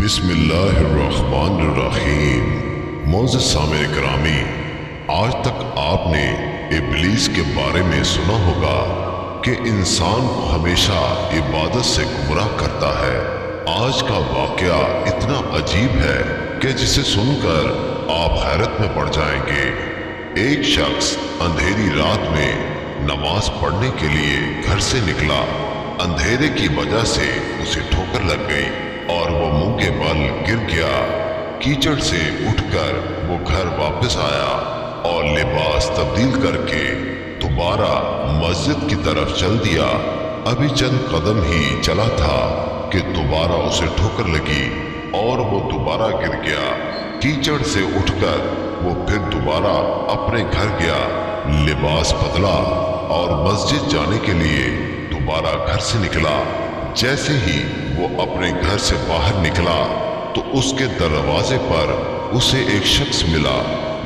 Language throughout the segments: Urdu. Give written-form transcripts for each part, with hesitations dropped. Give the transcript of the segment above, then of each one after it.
بسم اللہ الرحمن الرحیم۔ معزز سامع گرامی، آج تک آپ نے ابلیس کے بارے میں سنا ہوگا کہ انسان کو ہمیشہ عبادت سے گمراہ کرتا ہے۔ آج کا واقعہ اتنا عجیب ہے کہ جسے سن کر آپ حیرت میں پڑ جائیں گے۔ ایک شخص اندھیری رات میں نماز پڑھنے کے لیے گھر سے نکلا۔ اندھیرے کی وجہ سے اسے ٹھوکر لگ گئی اور وہ منہ کے بل گر گیا۔ کیچڑ سے اٹھ کر وہ گھر واپس آیا اور لباس تبدیل کر کے دوبارہ مسجد کی طرف چل دیا۔ ابھی چند قدم ہی چلا تھا کہ دوبارہ اسے ٹھوکر لگی اور وہ دوبارہ گر گیا۔ کیچڑ سے اٹھ کر وہ پھر دوبارہ اپنے گھر گیا، لباس بدلا اور مسجد جانے کے لیے دوبارہ گھر سے نکلا۔ جیسے ہی وہ اپنے گھر سے باہر نکلا تو اس کے دروازے پر اسے ایک شخص ملا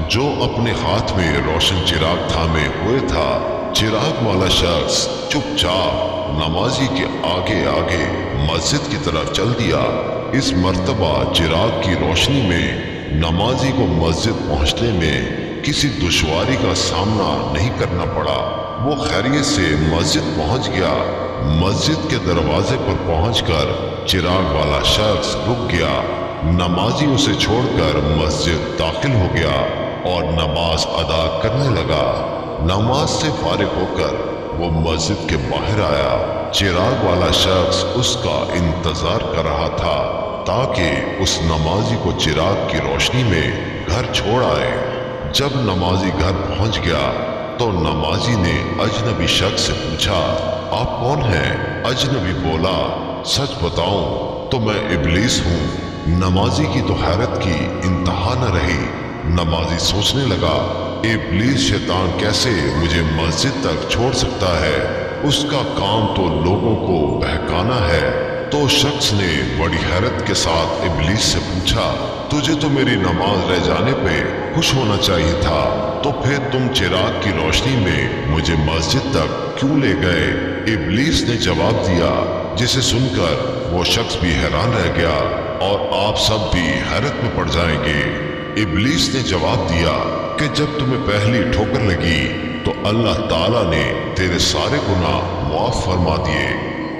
جو اپنے ہاتھ میں روشن چراغ تھامے ہوئے تھا۔ چراغ والا شخص چپ چاپ نمازی کے آگے آگے مسجد کی طرف چل دیا۔ اس مرتبہ چراغ کی روشنی میں نمازی کو مسجد پہنچنے میں کسی دشواری کا سامنا نہیں کرنا پڑا۔ وہ خیریت سے مسجد پہنچ گیا۔ مسجد کے دروازے پر پہنچ کر چراغ والا شخص رک گیا۔ نمازی اسے چھوڑ کر مسجد داخل ہو گیا اور نماز ادا کرنے لگا۔ نماز سے فارغ ہو کر وہ مسجد کے باہر آیا۔ چراغ والا شخص اس کا انتظار کر رہا تھا تاکہ اس نمازی کو چراغ کی روشنی میں گھر چھوڑ آئے۔ جب نمازی گھر پہنچ گیا تو نمازی نے اجنبی شخص سے پوچھا، آپ کون ہیں؟ اجنبی بولا، سچ بتاؤں تو میں ابلیس ہوں۔ نمازی کی تو حیرت کی انتہا نہ رہی۔ نمازی سوچنے لگا، ابلیس شیطان کیسے مجھے مسجد تک چھوڑ سکتا ہے؟ اس کا کام تو لوگوں کو بہکانا ہے۔ تو شخص نے بڑی حیرت کے ساتھ ابلیس سے پوچھا، تجھے تو میری نماز رہ جانے پہ خوش ہونا چاہیے تھا، تو پھر تم چراغ کی روشنی میں مجھے مسجد تک کیوں لے گئے؟ ابلیس نے جواب دیا، جسے سن کر وہ شخص بھی حیران رہ گیا اور آپ سب بھی حیرت میں پڑ جائیں گے۔ ابلیس نے جواب دیا کہ جب تمہیں پہلی ٹھوکر لگی تو اللہ تعالیٰ نے تیرے سارے گناہ معاف فرما دیے۔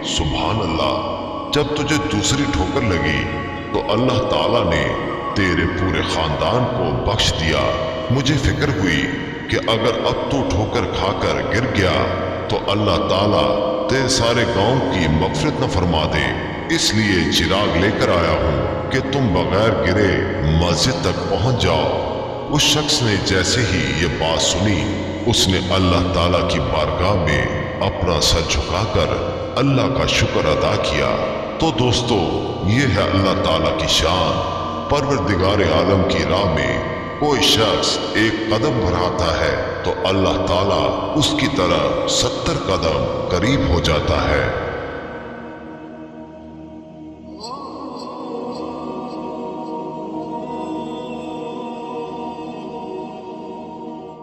سبحان اللہ۔ جب تجھے دوسری ٹھوکر لگی تو اللہ تعالیٰ نے تیرے پورے خاندان کو بخش دیا۔ مجھے فکر ہوئی کہ اگر اب تو ٹھوکر کھا کر گر گیا تو اللہ تعالیٰ تیرے سارے گاؤں کی مغفرت نہ فرما دے، اس لیے چراغ لے کر آیا ہوں کہ تم بغیر گرے مسجد تک پہنچ جاؤ۔ اس شخص نے جیسے ہی یہ بات سنی، اس نے اللہ تعالیٰ کی بارگاہ میں اپنا سر جھکا کر اللہ کا شکر ادا کیا۔ تو دوستو، یہ ہے اللہ تعالیٰ کی شان۔ پروردگار عالم کی راہ میں کوئی شخص ایک قدم بڑھاتا ہے تو اللہ تعالیٰ اس کی طرف 70 قدم قریب ہو جاتا ہے۔